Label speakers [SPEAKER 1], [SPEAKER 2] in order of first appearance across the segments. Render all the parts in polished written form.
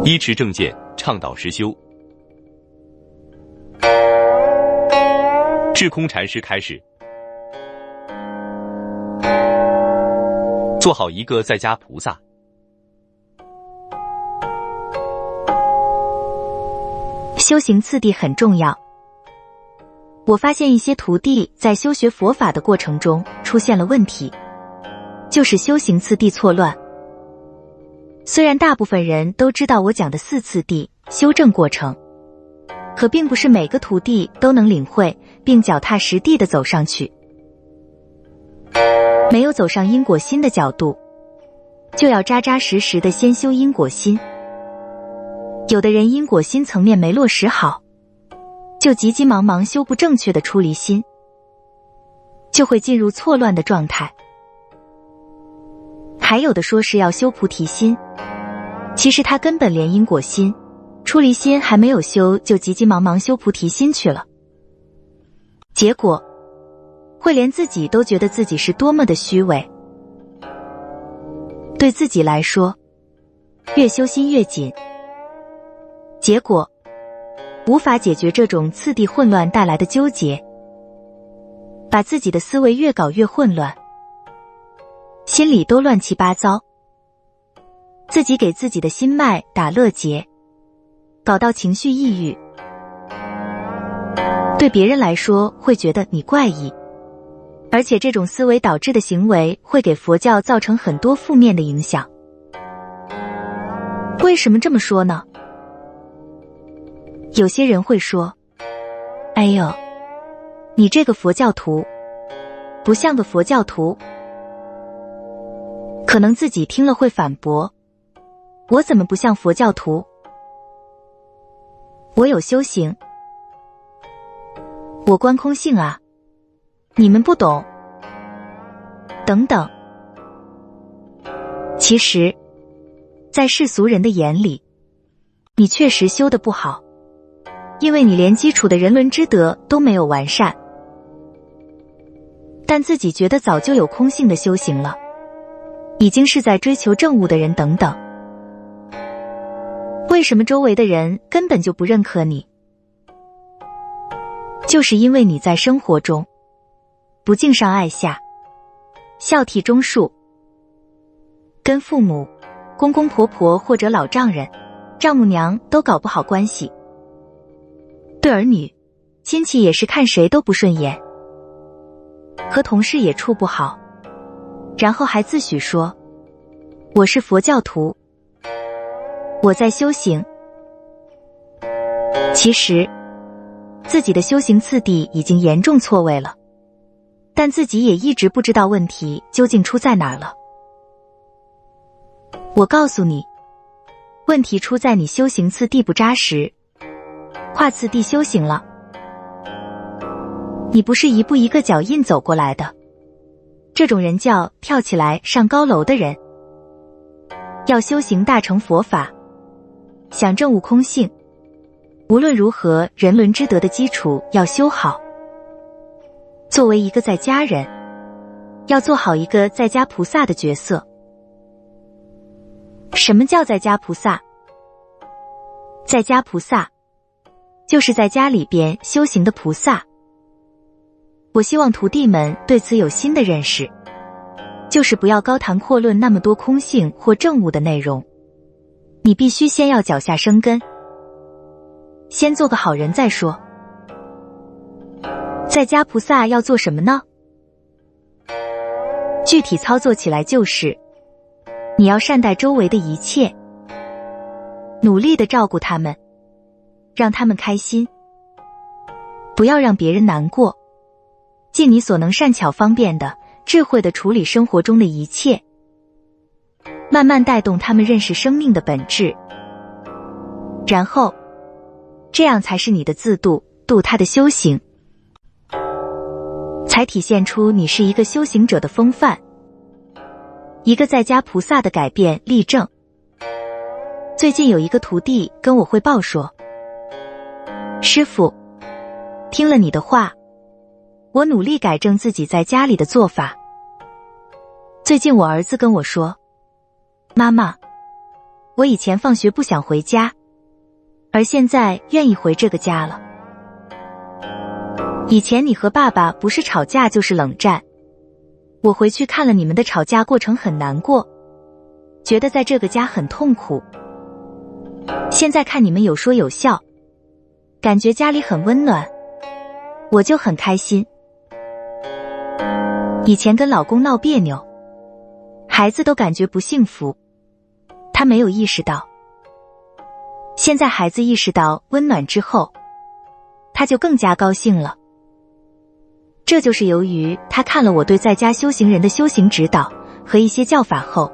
[SPEAKER 1] 依持正见，倡导实修。智空禅师开示：做好一个在家菩萨。
[SPEAKER 2] 修行次第很重要。我发现一些徒弟在修学佛法的过程中出现了问题，就是修行次第错乱。虽然大部分人都知道我讲的4次第修正过程，可并不是每个徒弟都能领会并脚踏实地地走上去。没有走上因果心的角度，就要扎扎实实地先修因果心。有的人因果心层面没落实好，就急急忙忙修不正确的出离心，就会进入错乱的状态。还有的说是要修菩提心，其实他根本连因果心、出离心还没有修，就急急忙忙修菩提心去了。结果会连自己都觉得自己是多么的虚伪。对自己来说，越修心越紧，结果无法解决这种次第混乱带来的纠结，把自己的思维越搞越混乱，心里都乱七八糟，自己给自己的心脉打乐结，搞到情绪抑郁。对别人来说会觉得你怪异，而且这种思维导致的行为会给佛教造成很多负面的影响。为什么这么说呢？有些人会说，哎呦，你这个佛教徒不像个佛教徒。可能自己听了会反驳，我怎么不像佛教徒？我有修行，我观空性啊，你们不懂，等等。其实在世俗人的眼里，你确实修得不好，因为你连基础的人伦之德都没有完善，但自己觉得早就有空性的修行了，已经是在追求正悟的人等等。为什么周围的人根本就不认可你？就是因为你在生活中不敬上爱下，孝悌忠恕，跟父母、公公婆婆或者老丈人、丈母娘都搞不好关系，对儿女、亲戚也是看谁都不顺眼，和同事也处不好，然后还自诩说我是佛教徒，我在修行。其实自己的修行次第已经严重错位了，但自己也一直不知道问题究竟出在哪儿了。我告诉你，问题出在你修行次第不扎实，跨次第修行了。你不是一步一个脚印走过来的，这种人叫跳起来上高楼的人。要修行大乘佛法，想证悟空性，无论如何人伦之德的基础要修好。作为一个在家人，要做好一个在家菩萨的角色。什么叫在家菩萨？在家菩萨就是在家里边修行的菩萨。我希望徒弟们对此有新的认识，就是不要高谈阔论那么多空性或正悟的内容，你必须先要脚下生根，先做个好人再说。在家菩萨要做什么呢？具体操作起来就是你要善待周围的一切，努力地照顾他们，让他们开心，不要让别人难过，尽你所能善巧方便的、智慧地处理生活中的一切，慢慢带动他们认识生命的本质，然后这样才是你的自度，度他的修行，才体现出你是一个修行者的风范，一个在家菩萨的改变例证。最近有一个徒弟跟我汇报说，师父，听了你的话，我努力改正自己在家里的做法。最近我儿子跟我说，妈妈，我以前放学不想回家，而现在愿意回这个家了。以前你和爸爸不是吵架就是冷战，我回去看了你们的吵架过程很难过，觉得在这个家很痛苦。现在看你们有说有笑，感觉家里很温暖，我就很开心。以前跟老公闹别扭，孩子都感觉不幸福，他没有意识到。现在孩子意识到温暖之后，他就更加高兴了。这就是由于他看了我对在家修行人的修行指导和一些教法后，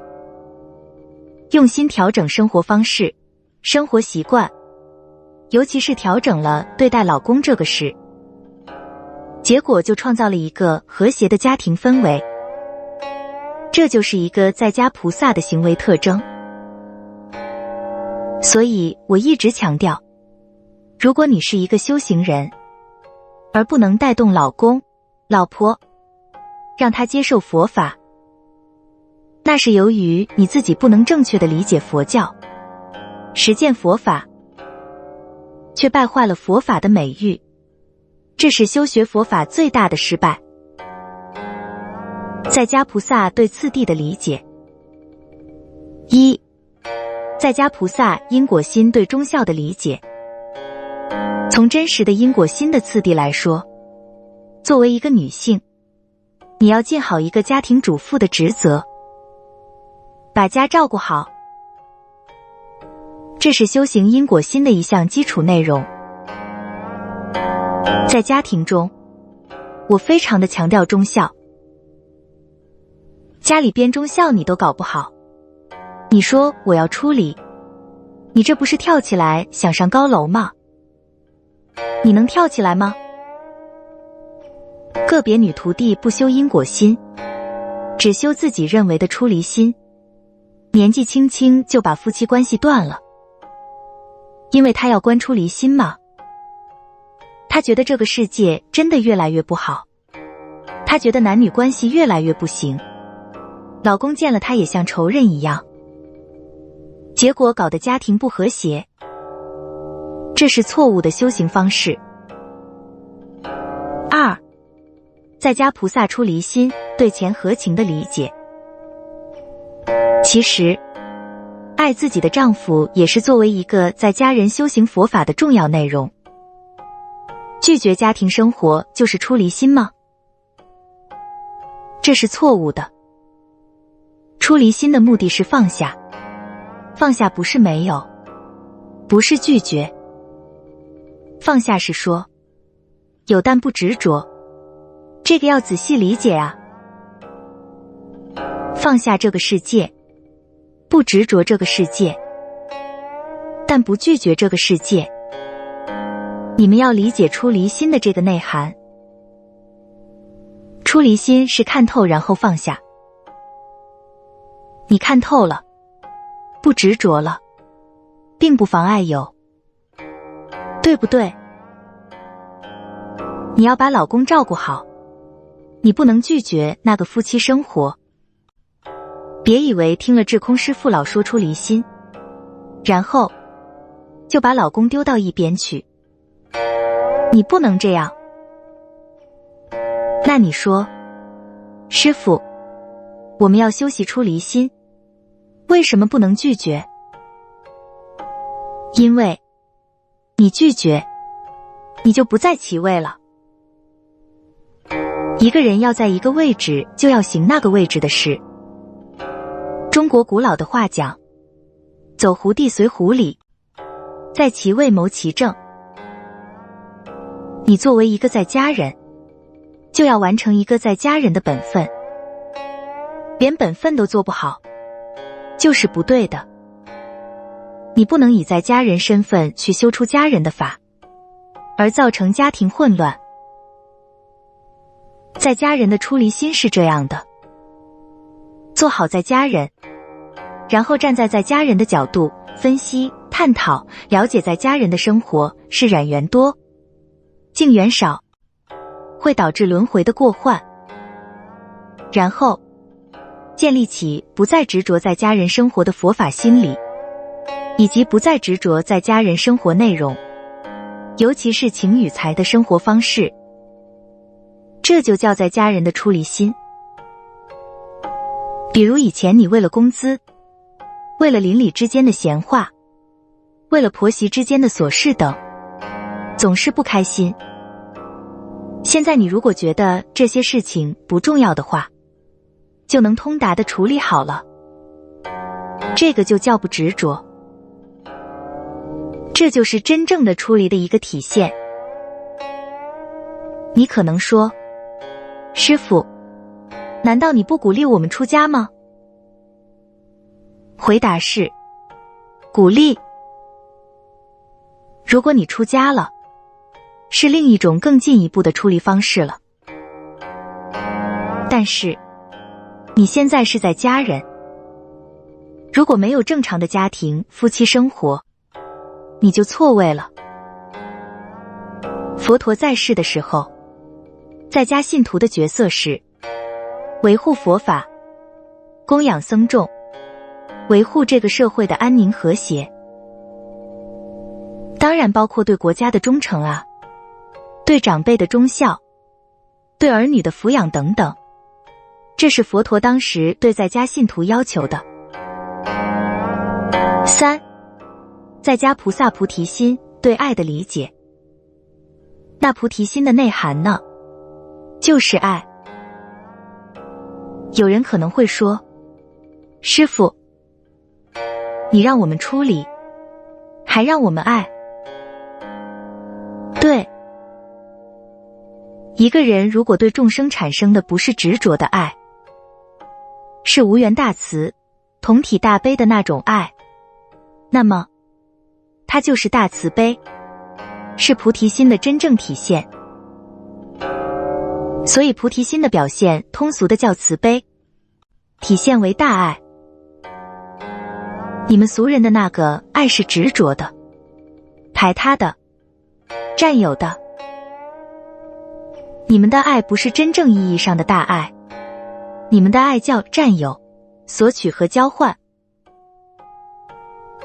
[SPEAKER 2] 用心调整生活方式、生活习惯，尤其是调整了对待老公这个事，结果就创造了一个和谐的家庭氛围。这就是一个在家菩萨的行为特征。所以我一直强调，如果你是一个修行人，而不能带动老公、老婆，让他接受佛法，那是由于你自己不能正确的理解佛教，实践佛法，却败坏了佛法的美誉，这是修学佛法最大的失败。在家菩萨对次第的理解：一、在家菩萨因果心对忠孝的理解。从真实的因果心的次第来说，作为一个女性，你要尽好一个家庭主妇的职责，把家照顾好，这是修行因果心的一项基础内容。在家庭中，我非常的强调忠孝，家里边忠孝你都搞不好，你说我要出离，你这不是跳起来想上高楼吗？你能跳起来吗？个别女徒弟不修因果心，只修自己认为的出离心，年纪轻轻就把夫妻关系断了，因为她要观出离心嘛。她觉得这个世界真的越来越不好，她觉得男女关系越来越不行，老公见了她也像仇人一样，结果搞得家庭不和谐，这是错误的修行方式。二、在家菩萨出离心对钱和情的理解。其实，爱自己的丈夫也是作为一个在家人修行佛法的重要内容。拒绝家庭生活就是出离心吗？这是错误的。出离心的目的是放下，放下不是没有，不是拒绝，放下是说有但不执着，这个要仔细理解啊。放下这个世界，不执着这个世界，但不拒绝这个世界。你们要理解出离心的这个内涵。出离心是看透然后放下。你看透了，不执着了，并不妨碍有，对不对？你要把老公照顾好，你不能拒绝那个夫妻生活。别以为听了智空师父老说出离心，然后就把老公丢到一边去，你不能这样。那你说，师父，我们要修习出离心，为什么不能拒绝？因为你拒绝，你就不在其位了。一个人要在一个位置，就要行那个位置的事。中国古老的话讲，走胡地随胡理，在其位谋其政。你作为一个在家人，就要完成一个在家人的本分，连本分都做不好，就是不对的。你不能以在家人身份去修出家人的法，而造成家庭混乱。在家人的出离心是这样的，做好在家人，然后站在家人的角度分析、探讨、了解在家人的生活是染缘多、净缘少，会导致轮回的过患，然后建立起不再执着在家人生活的佛法心理，以及不再执着在家人生活内容，尤其是情与财的生活方式。这就叫在家人的出离心。比如以前你为了工资，为了邻里之间的闲话，为了婆媳之间的琐事等，总是不开心。现在你如果觉得这些事情不重要的话，就能通达地处理好了。这个就叫不执着。这就是真正的出离的一个体现。你可能说，师父，难道你不鼓励我们出家吗？回答是，鼓励。如果你出家了，是另一种更进一步的处理方式了。但是，你现在是在家人，如果没有正常的家庭夫妻生活，你就错位了。佛陀在世的时候，在家信徒的角色是维护佛法，供养僧众，维护这个社会的安宁和谐。当然包括对国家的忠诚啊，对长辈的忠孝，对儿女的抚养等等。这是佛陀当时对在家信徒要求的。3. 在家菩萨菩提心对爱的理解。那菩提心的内涵呢，就是爱。有人可能会说，师父，你让我们出离，还让我们爱。对，一个人如果对众生产生的不是执着的爱，是无缘大慈、同体大悲的那种爱，那么它就是大慈悲，是菩提心的真正体现。所以菩提心的表现通俗的叫慈悲，体现为大爱。你们俗人的那个爱是执着的、排他的、占有的。你们的爱不是真正意义上的大爱，你们的爱叫占有、索取和交换。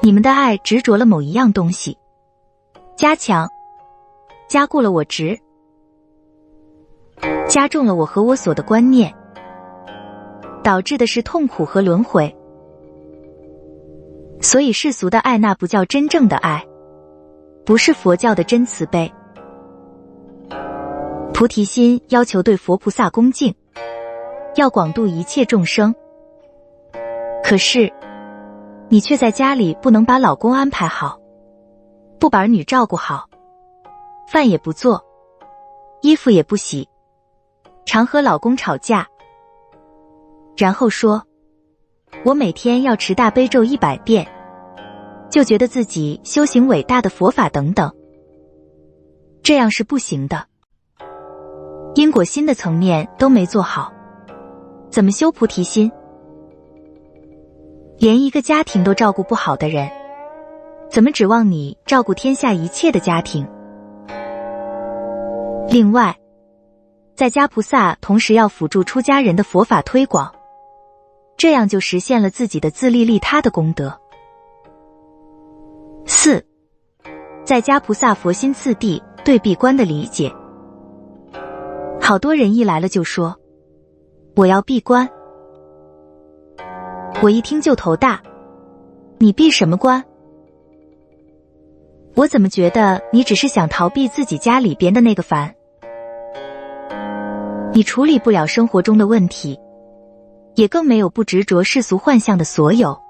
[SPEAKER 2] 你们的爱执着了某一样东西，加强、加固了我执，加重了我和我所的观念，导致的是痛苦和轮回。所以世俗的爱那不叫真正的爱，不是佛教的真慈悲。菩提心要求对佛菩萨恭敬，要广度一切众生。可是你却在家里不能把老公安排好，不把儿女照顾好，饭也不做，衣服也不洗，常和老公吵架，然后说我每天要持大悲咒100遍，就觉得自己修行伟大的佛法等等。这样是不行的。因果心的层面都没做好，怎么修菩提心？连一个家庭都照顾不好的人，怎么指望你照顾天下一切的家庭？另外，在家菩萨同时要辅助出家人的佛法推广，这样就实现了自己的自利利他的功德。4. 在家菩萨佛心次第对闭关的理解。好多人一来了就说我要闭关，我一听就头大，你闭什么关？我怎么觉得你只是想逃避自己家里边的那个烦？你处理不了生活中的问题，也更没有不执着世俗幻象的所有，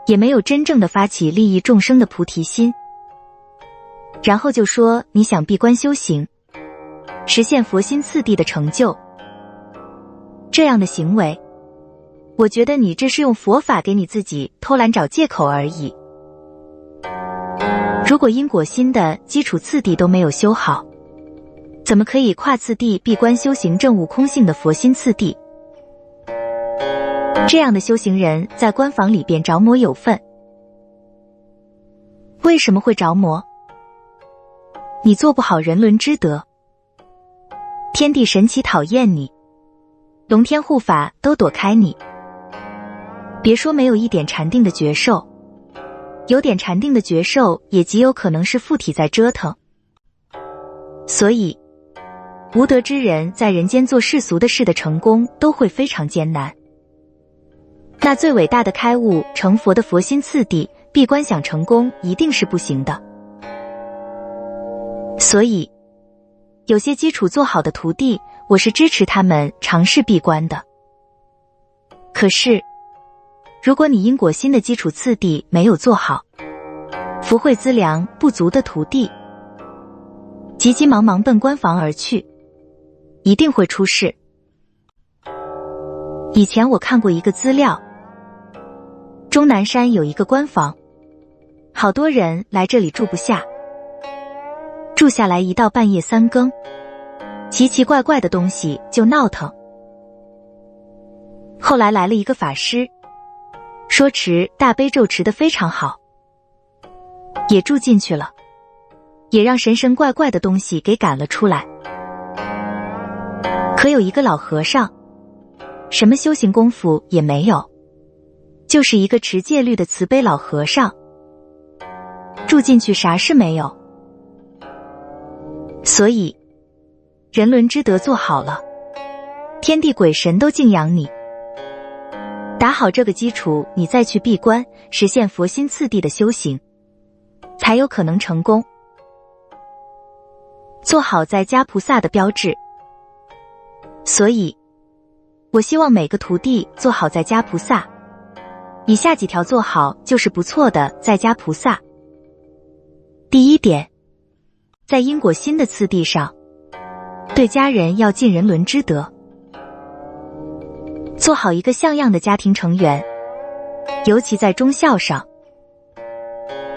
[SPEAKER 2] 也没有真正的发起利益众生的菩提心，然后就说你想闭关修行，实现佛心次第的成就。这样的行为，我觉得你这是用佛法给你自己偷懒找借口而已。如果因果心的基础次第都没有修好，怎么可以跨次第闭关修行证悟空性的佛心次第？这样的修行人在关房里边着魔有份。为什么会着魔？你做不好人伦之德，天地神奇讨厌你，龙天护法都躲开你。别说没有一点禅定的觉受，有点禅定的觉受也极有可能是附体在折腾。所以无德之人在人间做世俗的事的成功都会非常艰难。那最伟大的开悟成佛的佛心次第，闭关想成功一定是不行的。所以有些基础做好的徒弟，我是支持他们尝试闭关的。可是如果你因果心的基础次第没有做好，福慧资粮不足的徒弟急急忙忙奔关房而去，一定会出事。以前我看过一个资料，终南山有一个关房，好多人来这里住不下，住下来一到半夜3更，奇奇怪怪的东西就闹腾。后来来了一个法师，说持大悲咒持得非常好，也住进去了，也让神神怪怪的东西给赶了出来。可有一个老和尚，什么修行功夫也没有，就是一个持戒律的慈悲老和尚，住进去啥事没有。所以人伦之德做好了，天地鬼神都敬仰你。打好这个基础，你再去闭关，实现佛心次第的修行，才有可能成功。做好在家菩萨的标志。所以我希望每个徒弟做好在家菩萨，以下几条做好就是不错的在家菩萨。第一点，在因果心的次第上，对家人要尽人伦之德，做好一个像样的家庭成员，尤其在忠孝上。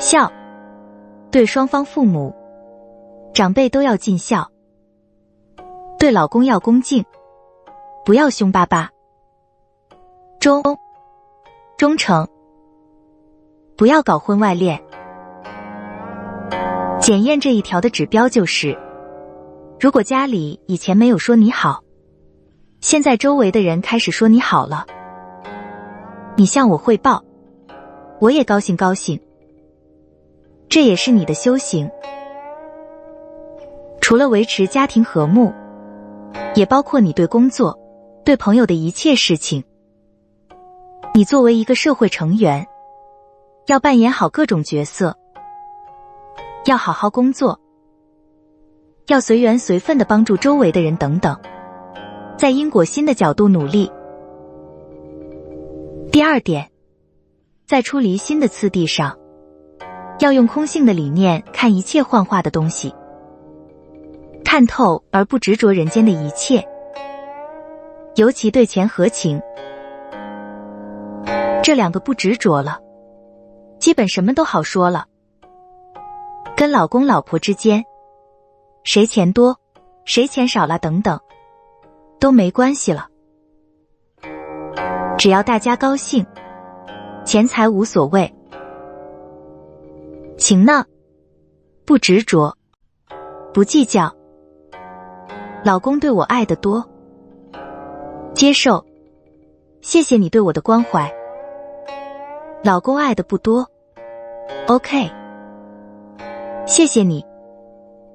[SPEAKER 2] 孝，对双方父母、长辈都要尽孝，对老公要恭敬，不要凶巴巴。忠诚，不要搞婚外恋。检验这一条的指标就是，如果家里以前没有说你好，现在周围的人开始说你好了，你向我汇报，我也高兴高兴，这也是你的修行。除了维持家庭和睦，也包括你对工作、对朋友的一切事情。你作为一个社会成员，要扮演好各种角色，要好好工作，要随缘随分地帮助周围的人等等，在因果心的角度努力。第二点，在出离心的次第上，要用空性的理念看一切幻化的东西，看透而不执着人间的一切，尤其对钱和情，这两个不执着了，基本什么都好说了。跟老公老婆之间，谁钱多谁钱少了等等都没关系了，只要大家高兴，钱财无所谓。情呢，不执着，不计较。老公对我爱得多，接受，谢谢你对我的关怀。老公爱的不多， OK， 谢谢你，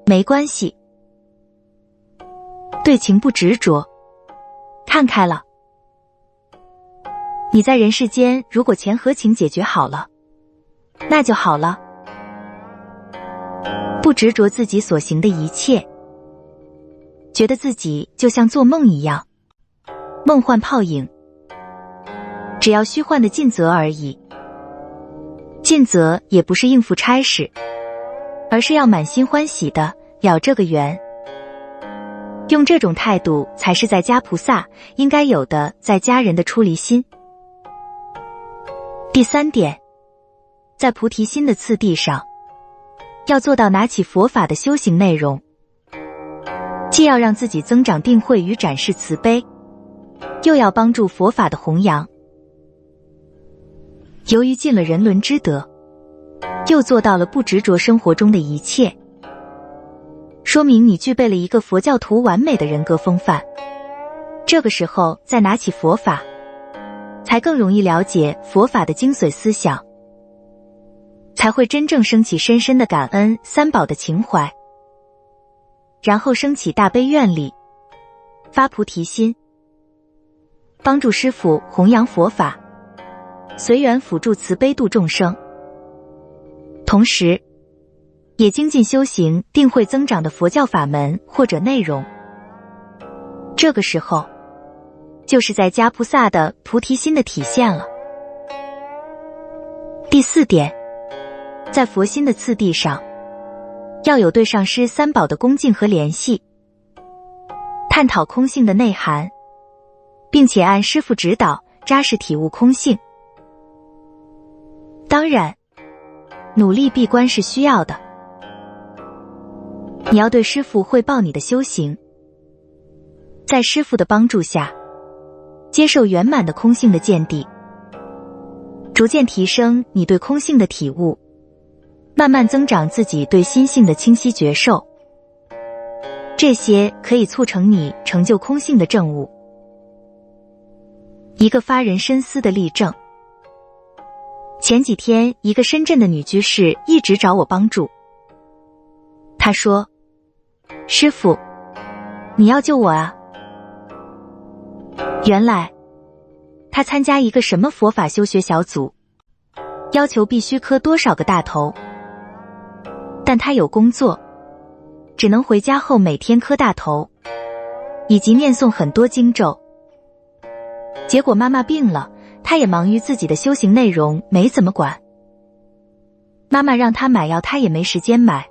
[SPEAKER 2] 没关系。对情不执着，看开了。你在人世间如果钱和情解决好了，那就好了。不执着自己所行的一切，觉得自己就像做梦一样，梦幻泡影，只要虚幻的尽责而已。尽责也不是应付差事，而是要满心欢喜的了这个缘。用这种态度才是在家菩萨应该有的在家人的出离心。第三点，在菩提心的次第上，要做到拿起佛法的修行内容，既要让自己增长定慧与展示慈悲，又要帮助佛法的弘扬。由于尽了人伦之德，又做到了不执着生活中的一切，说明你具备了一个佛教徒完美的人格风范。这个时候再拿起佛法，才更容易了解佛法的精髓思想。才会真正升起深深的感恩三宝的情怀，然后升起大悲愿力，发菩提心，帮助师父弘扬佛法，随缘辅助慈悲度众生，同时也精进修行定会增长的佛教法门或者内容。这个时候就是在家菩萨的菩提心的体现了。第4点，在佛心的次第上，要有对上师三宝的恭敬和联系，探讨空性的内涵，并且按师父指导扎实体悟空性。当然，努力闭关是需要的，你要对师父汇报你的修行，在师父的帮助下，接受圆满的空性的见地，逐渐提升你对空性的体悟，慢慢增长自己对心性的清晰觉受，这些可以促成你成就空性的证悟。一个发人深思的例证，前几天一个深圳的女居士一直找我帮助，她说：师父，你要救我啊。原来她参加一个什么佛法修学小组，要求必须磕多少个大头，但她有工作，只能回家后每天磕大头，以及念诵很多经咒。结果妈妈病了，她也忙于自己的修行内容，没怎么管。妈妈让她买药，她也没时间买。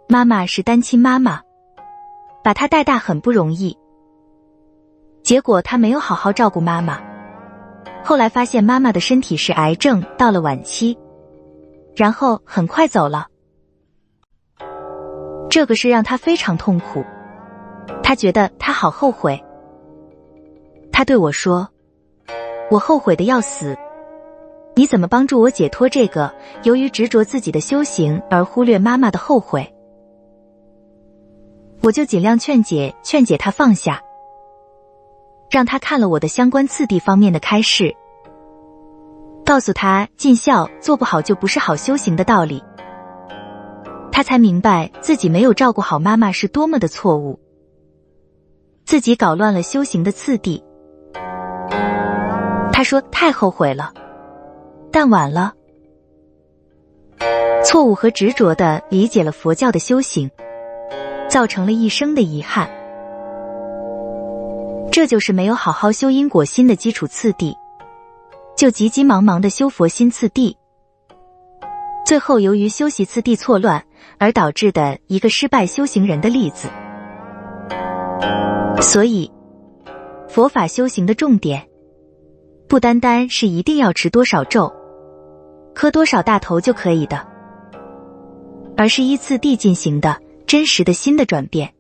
[SPEAKER 2] 妈妈是单亲妈妈，把她带大很不容易。结果她没有好好照顾妈妈，后来发现妈妈的身体是癌症，到了晚期，然后很快走了。这个事让她非常痛苦，她觉得她好后悔。她对我说：我后悔的要死，你怎么帮助我解脱这个由于执着自己的修行而忽略妈妈的后悔？我就尽量劝解她放下，让她看了我的相关次第方面的开示，告诉她尽孝做不好就不是好修行的道理。她才明白自己没有照顾好妈妈是多么的错误，自己搞乱了修行的次第。她说太后悔了，但晚了。错误和执着地理解了佛教的修行，造成了一生的遗憾。这就是没有好好修因果心的基础次第，就急急忙忙地修佛心次第，最后由于修习次第错乱而导致的一个失败修行人的例子。所以佛法修行的重点不单单是一定要持多少咒，磕多少大头就可以的，而是依次第进行的真实的心的转变。